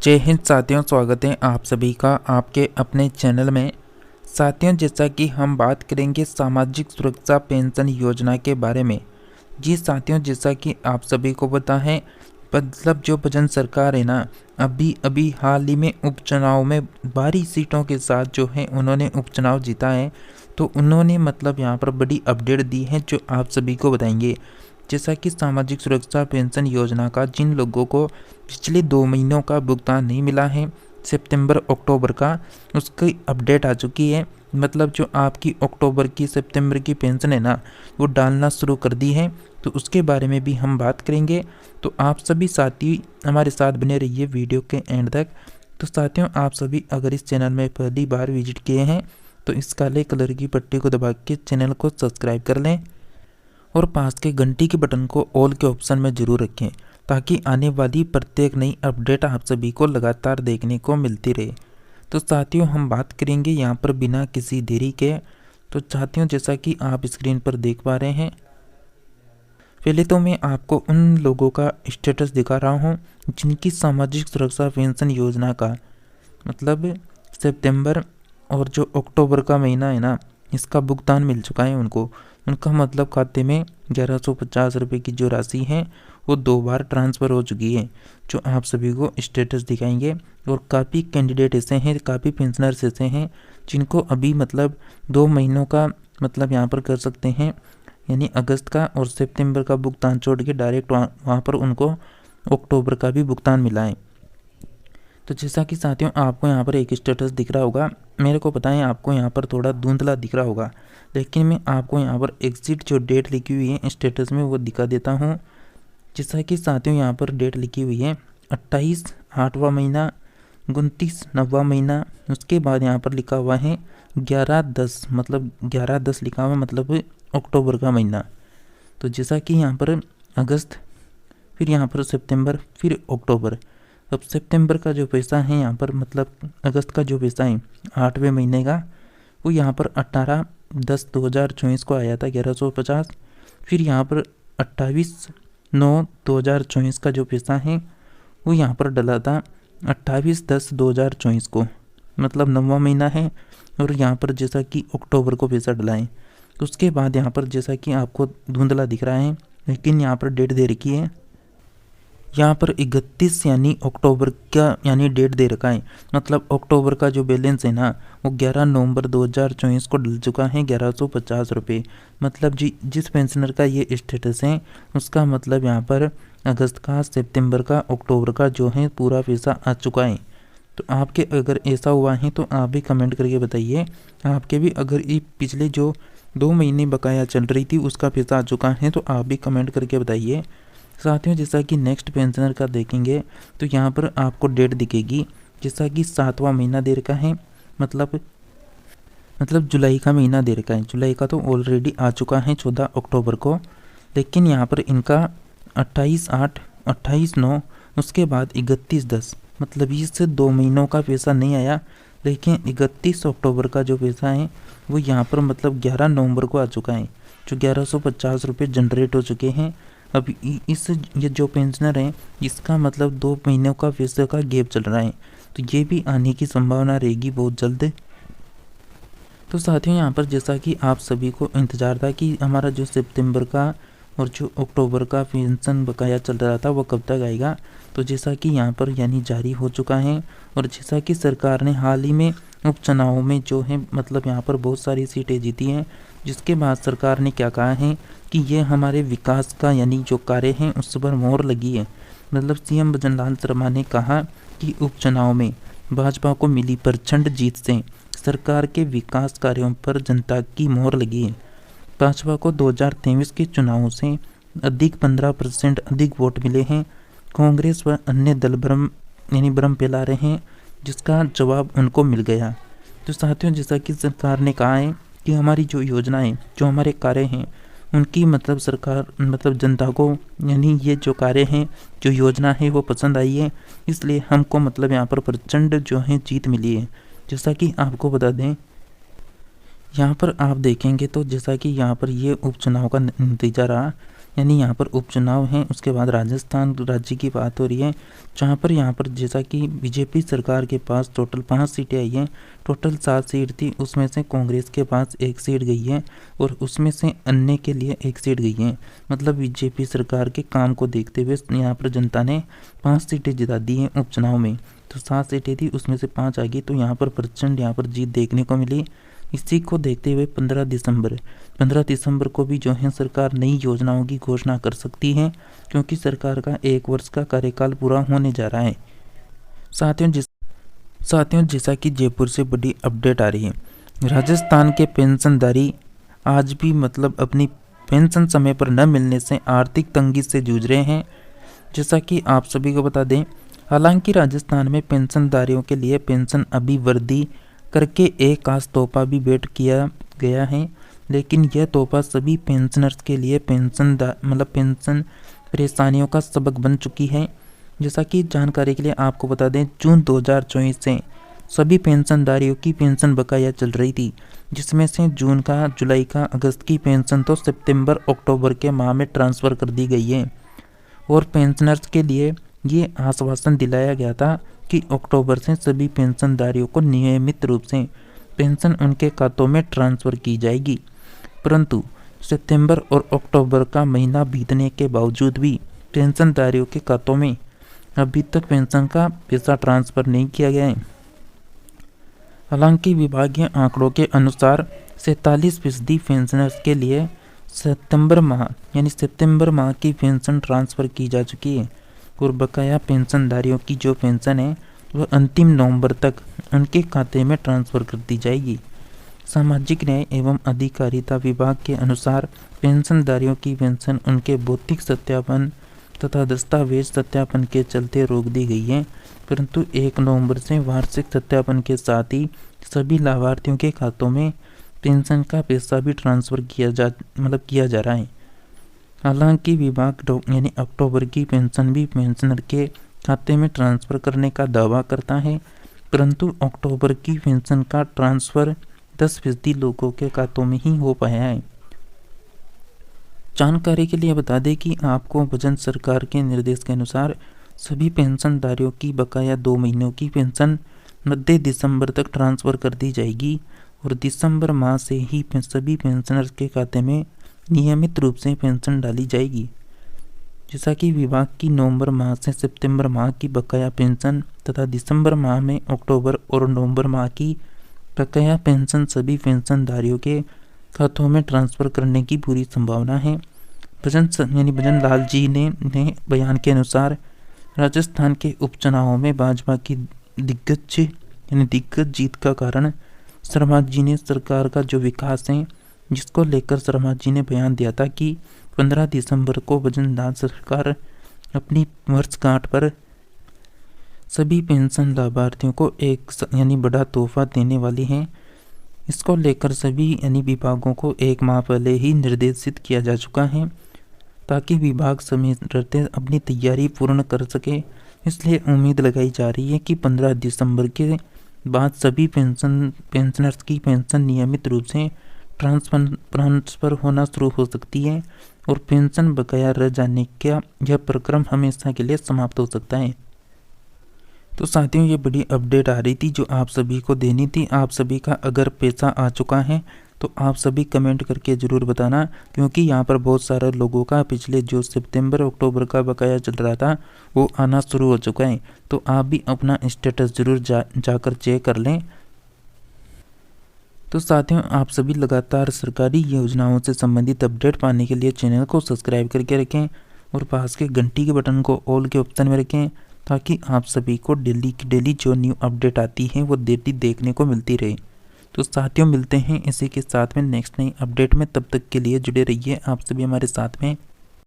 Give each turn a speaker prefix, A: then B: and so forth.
A: जय हिंद साथियों, स्वागत है आप सभी का आपके अपने चैनल में। साथियों, जैसा कि हम बात करेंगे सामाजिक सुरक्षा पेंशन योजना के बारे में। जी साथियों, जैसा कि आप सभी को पता है, मतलब जो भजन सरकार है ना, अभी हाल ही में उपचुनाव में 12 सीटों के साथ जो है उन्होंने उपचुनाव जीता है। तो उन्होंने मतलब यहाँ पर बड़ी अपडेट दी है जो आप सभी को बताएंगे। जैसा कि सामाजिक सुरक्षा पेंशन योजना का जिन लोगों को पिछले 2 महीनों का भुगतान नहीं मिला है, सितंबर अक्टूबर का, उसकी अपडेट आ चुकी है। मतलब जो आपकी अक्टूबर की सितंबर की पेंशन है ना, वो डालना शुरू कर दी है। तो उसके बारे में भी हम बात करेंगे। तो आप सभी साथी हमारे साथ बने रहिए वीडियो के एंड तक। तो साथियों, आप सभी अगर इस चैनल में पहली बार विजिट किए हैं तो इस काले कलर की पट्टी को दबा के चैनल को सब्सक्राइब कर लें और पास के घंटी के बटन को ऑल के ऑप्शन में जरूर रखें, ताकि आने वाली प्रत्येक नई अपडेट आप सभी को लगातार देखने को मिलती रहे। तो साथियों, हम बात करेंगे यहाँ पर बिना किसी देरी के। तो साथियों, जैसा कि आप स्क्रीन पर देख पा रहे हैं, पहले तो मैं आपको उन लोगों का स्टेटस दिखा रहा हूँ जिनकी सामाजिक सुरक्षा पेंशन योजना का मतलब सितंबर और जो अक्टूबर का महीना है ना, इसका भुगतान मिल चुका है उनको। उनका मतलब खाते में 1150 रुपये की जो राशि है वो 2 बार ट्रांसफ़र हो चुकी है, जो आप सभी को स्टेटस दिखाएंगे। और काफ़ी कैंडिडेट ऐसे हैं, काफ़ी पेंशनर्स ऐसे हैं जिनको अभी मतलब 2 महीनों का मतलब यहाँ पर कर सकते हैं, यानी अगस्त का और सितंबर का भुगतान छोड़ के डायरेक्ट वहाँ पर उनको अक्टूबर का भी भुगतान मिला है। तो जैसा कि साथियों, आपको यहाँ पर एक स्टेटस दिख रहा होगा, मेरे को पता है आपको यहाँ पर थोड़ा धुंधला दिख रहा होगा, लेकिन मैं आपको यहाँ पर एग्जिट जो डेट लिखी हुई है स्टेटस में वो दिखा देता हूँ। जैसा कि साथियों, यहाँ पर डेट लिखी हुई है 28 8वां महीना, 29 9वां महीना। उसके बाद यहाँ पर लिखा हुआ है 11/10, मतलब 11/10 लिखा हुआ, मतलब अक्टूबर का महीना। तो जैसा कि यहाँ पर अगस्त, फिर यहाँ पर सितंबर, फिर अक्टूबर। अब सितंबर का जो पैसा है यहाँ पर, मतलब अगस्त का जो पैसा है 8वें महीने का, वो यहाँ पर 18/10/2024 को आया था 1150। फिर यहाँ पर 28/9/2024 का जो पैसा है वो यहाँ पर डला था 28/10/2024 को, मतलब 9वां महीना है। और यहाँ पर जैसा कि अक्टूबर को पैसा डला है। उसके बाद यहाँ पर जैसा कि आपको धुंधला दिख रहा है, लेकिन यहाँ पर डेट दे रखी है, यहाँ पर 31 यानी अक्टूबर का यानी डेट दे रखा है। मतलब अक्टूबर का जो बैलेंस है ना, वो 11 नवंबर 2024 को डल चुका है 1150 रुपये। मतलब जिस पेंशनर का ये स्टेटस है उसका मतलब यहाँ पर अगस्त का, सितंबर का, अक्टूबर का जो है पूरा पैसा आ चुका है। तो आपके अगर ऐसा हुआ है तो आप भी कमेंट करके बताइए, आपके भी अगर ये पिछले जो 2 महीने बकाया चल रही थी उसका पैसा आ चुका है तो आप भी कमेंट करके बताइए। साथियों, जैसा कि नेक्स्ट पेंशनर का देखेंगे तो यहाँ पर आपको डेट दिखेगी, जैसा कि 7वां महीना दे रखा है, मतलब जुलाई का महीना दे रखा है। जुलाई का तो ऑलरेडी आ चुका है 14 अक्टूबर को, लेकिन यहाँ पर इनका 28/8, 28/9, उसके बाद 31/10, मतलब इससे 2 महीनों का पैसा नहीं आया। लेकिन 31 अक्टूबर का जो पैसा है वो यहाँ पर मतलब 11 नवंबर को आ चुका है, जो 1150 रुपये जनरेट हो चुके हैं। अब इस ये जो पेंशनर है इसका मतलब 2 महीनों का पैसे का गैप चल रहा है, तो ये भी आने की संभावना रहेगी बहुत जल्द। तो साथियों, यहाँ पर जैसा कि आप सभी को इंतज़ार था कि हमारा जो सितंबर का और जो अक्टूबर का पेंशन बकाया चल रहा था वो कब तक आएगा, तो जैसा कि यहाँ पर यानी जारी हो चुका है। और जैसा कि सरकार ने हाल ही में उपचुनाव में जो है मतलब यहाँ पर बहुत सारी सीटें जीती हैं, जिसके बाद सरकार ने क्या कहा है कि ये हमारे विकास का यानी जो कार्य हैं उस पर मोहर लगी है। मतलब सीएम भजनलाल शर्मा ने कहा कि उपचुनाव में भाजपा को मिली प्रचंड जीत से सरकार के विकास कार्यों पर जनता की मोहर लगी है। भाजपा को 2023 के चुनावों से अधिक 15% अधिक वोट मिले हैं। कांग्रेस व अन्य दल भ्रम फैला रहे हैं, जिसका जवाब उनको मिल गया। तो साथियों, जैसा कि सरकार ने कहा है कि हमारी जो योजनाएं, जो हमारे कार्य हैं, उनकी मतलब सरकार मतलब जनता को यानी ये जो कार्य हैं, जो योजना है वो पसंद आई है, इसलिए हमको मतलब यहाँ पर प्रचंड जो है जीत मिली है। जैसा कि आपको बता दें, यहाँ पर आप देखेंगे तो जैसा कि यहाँ पर ये उपचुनाव का नतीजा रहा, यानी यहाँ पर उपचुनाव हैं। उसके बाद राजस्थान राज्य की बात हो रही है, जहाँ पर यहाँ पर जैसा कि बीजेपी सरकार के पास टोटल 5 सीटें आई हैं। टोटल 7 सीट थी, उसमें से कांग्रेस के पास 1 सीट गई है और उसमें से अन्य के लिए 1 सीट गई है। मतलब बीजेपी सरकार के काम को देखते हुए यहाँ पर जनता ने 5 सीटें जिता दी हैं उपचुनाव में। तो 7 सीटें थी, उसमें से 5 आ गई, तो यहाँ पर प्रचंड यहाँ पर जीत देखने को मिली। इसी को देखते हुए 15 दिसंबर को भी जो है सरकार नई योजनाओं की घोषणा कर सकती है, क्योंकि सरकार का 1 वर्ष का कार्यकाल पूरा होने जा रहा है। साथियों जैसा कि जयपुर से बड़ी अपडेट आ रही है, राजस्थान के पेंशनधारी आज भी मतलब अपनी पेंशन समय पर न मिलने से आर्थिक तंगी से जूझ रहे हैं। जैसा कि आप सभी को बता दें, हालांकि राजस्थान में पेंशनधारियों के लिए पेंशन अभिवृद्धि करके एक खास तोहफा भी भेंट किया गया है, लेकिन यह तोहफा सभी पेंशनर्स के लिए पेंशन परेशानियों का सबक बन चुकी है। जैसा कि जानकारी के लिए आपको बता दें, जून 2024 से सभी पेंशनधारियों की पेंशन बकाया चल रही थी, जिसमें से जून का, जुलाई का, अगस्त की पेंशन तो सितंबर अक्टूबर के माह में ट्रांसफ़र कर दी गई है। और पेंशनर्स के लिए ये आश्वासन दिलाया गया था कि अक्टूबर से सभी पेंशनधारियों को नियमित रूप से पेंशन उनके खातों में ट्रांसफ़र की जाएगी, परंतु सितंबर और अक्टूबर का महीना बीतने के बावजूद भी पेंशनधारियों के खातों में अभी तक पेंशन का पैसा ट्रांसफ़र नहीं किया गया है। हालांकि विभागीय आंकड़ों के अनुसार 47% पेंशनर्स के लिए सितंबर माह की पेंशन ट्रांसफ़र की जा चुकी है और बकाया पेंशनधारियों की जो पेंशन है वह अंतिम नवंबर तक उनके खाते में ट्रांसफ़र कर दी जाएगी। सामाजिक न्याय एवं अधिकारिता विभाग के अनुसार पेंशनधारियों की पेंशन उनके भौतिक सत्यापन तथा दस्तावेज सत्यापन के चलते रोक दी गई है, परंतु 1 नवंबर से वार्षिक सत्यापन के साथ ही सभी लाभार्थियों के खातों में पेंशन का पैसा भी ट्रांसफ़र किया जा रहा है। हालांकि विभाग अक्टूबर की पेंशन भी पेंशनर के खाते में ट्रांसफ़र करने का दावा करता है, परंतु अक्टूबर की पेंशन का ट्रांसफ़र 10% लोगों के खातों में ही हो पाया है। जानकारी के लिए बता दें कि आपको वजन सरकार के निर्देश के अनुसार सभी पेंशनधारियों की बकाया 2 महीनों की पेंशन मध्य दिसंबर तक ट्रांसफ़र कर दी जाएगी और दिसंबर माह से ही सभी पेंशनर्स के खाते में नियमित रूप से पेंशन डाली जाएगी। जैसा कि विभाग की नवंबर माह से सितंबर माह की बकाया पेंशन तथा दिसंबर माह में अक्टूबर और नवंबर माह की बकाया पेंशन सभी पेंशनधारियों के खातों में ट्रांसफ़र करने की पूरी संभावना है। भजन लाल जी ने बयान के अनुसार राजस्थान के उपचुनावों में भाजपा की दिग्गज जीत का कारण शर्मा जी ने सरकार का जो विकास है, जिसको लेकर शर्मा जी ने बयान दिया था कि 15 दिसंबर को वजनदार सरकार अपनी वर्षगांठ पर सभी पेंशन लाभार्थियों को एक बड़ा तोहफा देने वाली है। इसको लेकर सभी विभागों को 1 माह पहले ही निर्देशित किया जा चुका है, ताकि विभाग समय रहते अपनी तैयारी पूर्ण कर सके। इसलिए उम्मीद लगाई जा रही है कि 15 दिसंबर के बाद सभी पेंशनर्स की पेंशन नियमित रूप से ट्रांसफ़र होना शुरू हो सकती है और पेंशन बकाया रह जाने का यह प्रक्रम हमेशा के लिए समाप्त हो सकता है। तो साथियों, ये बड़ी अपडेट आ रही थी जो आप सभी को देनी थी। आप सभी का अगर पैसा आ चुका है तो आप सभी कमेंट करके ज़रूर बताना, क्योंकि यहाँ पर बहुत सारे लोगों का पिछले जो सितंबर अक्टूबर का बकाया चल रहा था वो आना शुरू हो चुका है। तो आप भी अपना स्टेटस ज़रूर जाकर चेक कर लें। तो साथियों, आप सभी लगातार सरकारी योजनाओं से संबंधित अपडेट पाने के लिए चैनल को सब्सक्राइब करके रखें और पास के घंटी के बटन को ऑल के ऑप्शन में रखें, ताकि आप सभी को डेली जो न्यू अपडेट आती है वो डेली देखने को मिलती रहे। तो साथियों, मिलते हैं इसी के साथ में नेक्स्ट नई अपडेट में। तब तक के लिए जुड़े रहिए आप सभी हमारे साथ में।